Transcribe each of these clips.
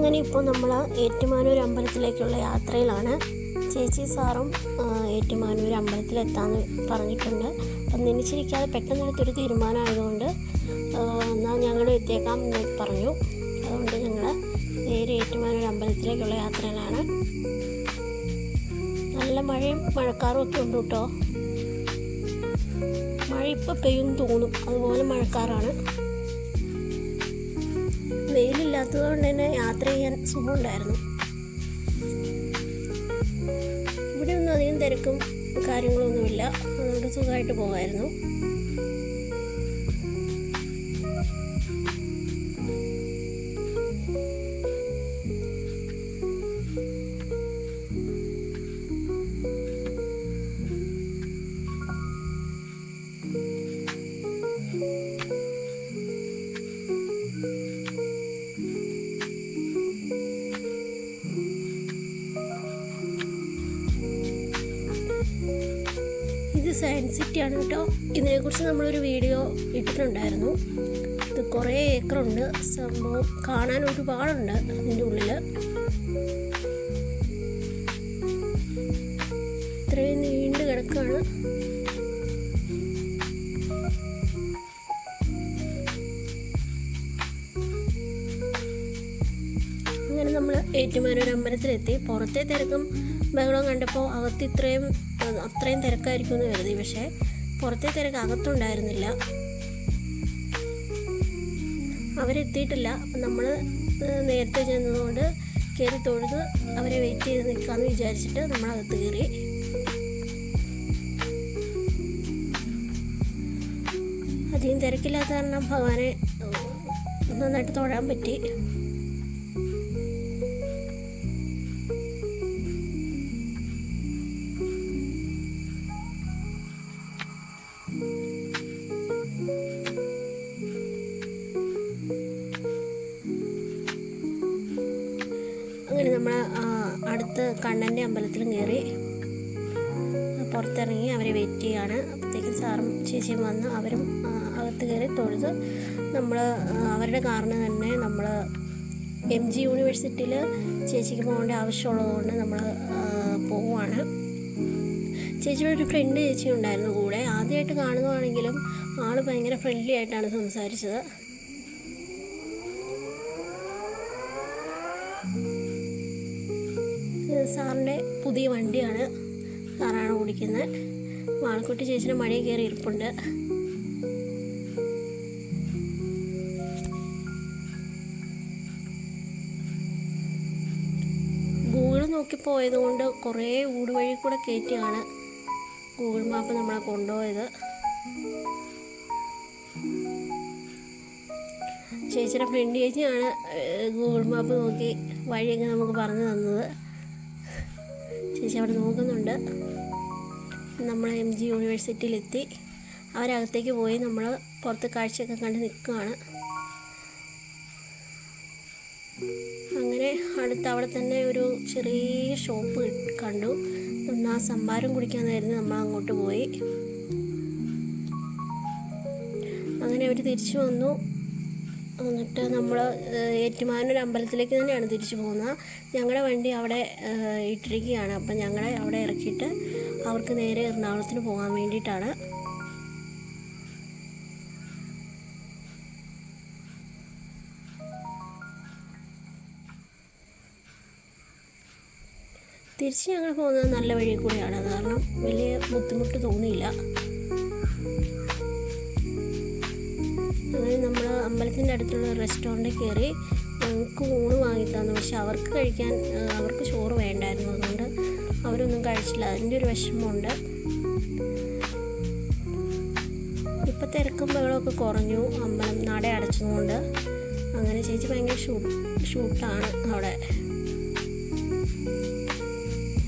അങ്ങനെ ഇപ്പോൾ നമ്മൾ ഏറ്റുമാനൂർ അമ്പലത്തിലേക്കുള്ള യാത്രയിലാണ്. ചേച്ചി സാറും ഏറ്റുമാനൂർ അമ്പലത്തിലെത്താമെന്ന് പറഞ്ഞിട്ടുണ്ട്. അപ്പം നിശ്ചയിക്കാതെ പെട്ടെന്നെടുത്തൊരു തീരുമാനമായതുകൊണ്ട് എന്നാൽ ഞങ്ങൾ എത്തിയേക്കാം എന്ന് പറഞ്ഞു. അതുകൊണ്ട് ഞങ്ങൾ നേരെ ഏറ്റുമാനൂർ അമ്പലത്തിലേക്കുള്ള യാത്രയിലാണ്. നല്ല മഴയും മഴക്കാറും ഒക്കെ ഉണ്ട് കേട്ടോ. മഴ ഇപ്പോൾ പെയ്യും തോന്നും, അതുപോലെ മഴക്കാറാണ്. വെയിലില്ലാത്തത് കൊണ്ട് തന്നെ യാത്ര ചെയ്യാൻ സുഖമുണ്ടായിരുന്നു. ഇവിടെ ഒന്നും അധികം തിരക്കും കാര്യങ്ങളൊന്നുമില്ല, അതുകൊണ്ട് സുഖമായിട്ട് പോകാമായിരുന്നു. ഇത് സയൻസ് സിറ്റിയാണ് കേട്ടോ. ഇതിനെക്കുറിച്ച് നമ്മളൊരു വീഡിയോ ഇട്ടിട്ടുണ്ടായിരുന്നു. ഇത് കുറേ ഏക്കറുണ്ട്, സംഭവം കാണാൻ ഒരുപാടുണ്ട് ഇതിൻ്റെ ഉള്ളിൽ. ഇത്രയും നീണ്ടു കിടക്കാണ്. അങ്ങനെ നമ്മൾ ഏറ്റുമാനൂർ അമ്പലത്തിലെത്തി. പുറത്തെ തിരക്കും ബഹളം കണ്ടപ്പോൾ അകത്ത് അത്രയും തിരക്കായിരിക്കും എന്ന് കരുതി. പക്ഷേ പുറത്തെ തിരക്ക് അകത്തുണ്ടായിരുന്നില്ല. അവരെത്തിയിട്ടില്ല. അപ്പം നമ്മൾ നേരത്തെ ചെന്നതുകൊണ്ട് കയറി തൊഴുത് അവരെ വെയിറ്റ് ചെയ്ത് നിൽക്കാമെന്ന് വിചാരിച്ചിട്ട് നമ്മളകത്ത് കയറി. അധികം തിരക്കില്ലാത്ത കാരണം ഭഗവാനെ നന്നായിട്ട് തൊഴാൻ പറ്റി. അങ്ങനെ നമ്മൾ അടുത്ത് കണ്ണൻ്റെ അമ്പലത്തിലും കയറി പുറത്തിറങ്ങി അവരെ വെയിറ്റ് ചെയ്യാണ്. അപ്പോഴത്തേക്കും സാറും ചേച്ചിയും വന്ന് അവരും അകത്ത് കയറി തൊഴുത് നമ്മൾ അവരുടെ കാറിന് തന്നെ നമ്മൾ MG യൂണിവേഴ്സിറ്റിയിൽ ചേച്ചിക്ക് പോകേണ്ട ആവശ്യമുള്ളതുകൊണ്ട് നമ്മൾ പോവുകയാണ്. ചേച്ചിയുടെ ഒരു ഫ്രണ്ട് ചേച്ചി ഉണ്ടായിരുന്നു കൂടെ. ആദ്യമായിട്ട് കാണുന്നതാണെങ്കിലും ആൾ ഭയങ്കര ഫ്രണ്ട്ലി ആയിട്ടാണ് സംസാരിച്ചത്. സാറിൻ്റെ പുതിയ വണ്ടിയാണ്, സാറാണ് ഓടിക്കുന്നത്. മാളക്കുട്ടി ചേച്ചിയുടെ മഴയിൽ കയറി ഇരിപ്പുണ്ട്. ഗൂഗിൾ നോക്കി പോയത് കൊണ്ട് കുറേ ഊടുവഴി കൂടെ കയറ്റിയാണ് ഗൂഗിൾ മാപ്പ് നമ്മളെ കൊണ്ടുപോയത്. ചേച്ചിയുടെ ഫ്രണ്ട് ചേച്ചിയാണ് ഗൂഗിൾ മാപ്പ് നോക്കി വഴിയൊക്കെ നമുക്ക് പറഞ്ഞു തന്നത്. ചേച്ചി അവിടെ നോക്കുന്നുണ്ട്. നമ്മൾ MG യൂണിവേഴ്സിറ്റിയിലെത്തി. അവരകത്തേക്ക് പോയി. നമ്മൾ പുറത്ത് കാഴ്ചയൊക്കെ കണ്ട് നിൽക്കുകയാണ്. അങ്ങനെ അവിടെ തന്നെ ഒരു ചെറിയ ഷോപ്പ് കണ്ടു. ആ സംഭാരം കുടിക്കാനായിരുന്നു നമ്മൾ അങ്ങോട്ട് പോയി. അങ്ങനെ അവർ തിരിച്ചു വന്നു. എന്നിട്ട് നമ്മൾ ഏറ്റുമാനൂർ അമ്പലത്തിലേക്ക് തന്നെയാണ് തിരിച്ചു പോകുന്നത്. ഞങ്ങളുടെ വണ്ടി അവിടെ ഇട്ടിരിക്കുകയാണ്. അപ്പം ഞങ്ങളെ അവിടെ ഇറക്കിയിട്ട് അവർക്ക് നേരെ എറണാകുളത്തിന് പോകാൻ വേണ്ടിയിട്ടാണ്. തിരിച്ച് ഞങ്ങൾ പോകുന്നത് നല്ല വഴി കൂടെയാണ്. അത് കാരണം വലിയ ബുദ്ധിമുട്ട് തോന്നിയില്ല. അങ്ങനെ നമ്മൾ അമ്പലത്തിൻ്റെ അടുത്തുള്ള റെസ്റ്റോറൻറ്റിൽ കയറി ഞങ്ങൾക്ക് ഊണ് വാങ്ങിത്തന്നു. പക്ഷെ അവർക്ക് ചോറ് വേണ്ടായിരുന്നു. അതുകൊണ്ട് അവരൊന്നും കഴിച്ചില്ല. അതിൻ്റെ ഒരു വിഷമമുണ്ട്. ഇപ്പം തിരക്കും ബഹളമൊക്കെ കുറഞ്ഞു, അമ്പലം നട അടച്ചതുകൊണ്ട്. അങ്ങനെ ചേച്ചി ഭയങ്കര ഷൂട്ടാണ് അവിടെ.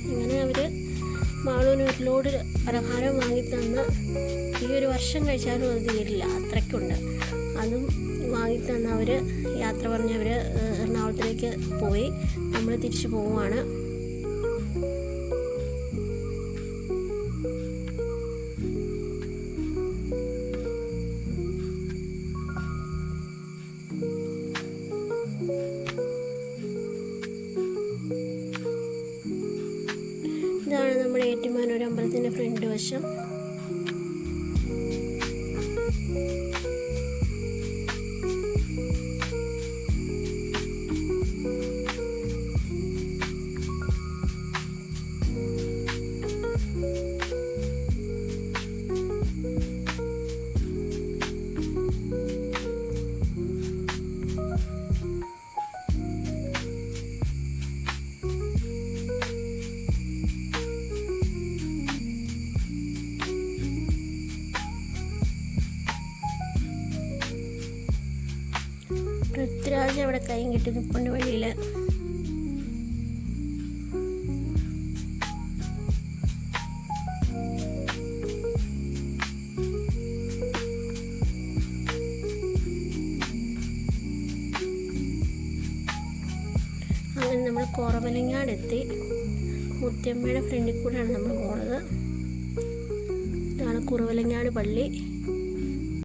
അങ്ങനെ അവർ മാളൂന് ഒരു ലോഡ് പലഹാരം വാങ്ങിത്തന്ന് ഈ ഒരു വർഷം കഴിച്ചാലും അത് തീരില്ല, അത്രയ്ക്കുണ്ട്. അതും വാങ്ങിത്തന്ന് അവർ യാത്ര പറഞ്ഞ് അവർ എറണാകുളത്തിലേക്ക് പോയി. നമ്മൾ തിരിച്ചു പോവുകയാണ്. അമ്പലത്തിൻ്റെ ഫ്രണ്ട് വശം. പൃഥ്വിരാജ് അവിടെ കൈയും കെട്ടി നിൽപ്പുണ്ട് വഴിയിൽ. അങ്ങനെ നമ്മൾ കുറവലങ്ങാടെത്തി. മുത്തമ്മയുടെ ഫ്രണ്ടിൽ കൂടെയാണ് നമ്മൾ പോണത്. ഇതാണ് കുറവലങ്ങാട് പള്ളി.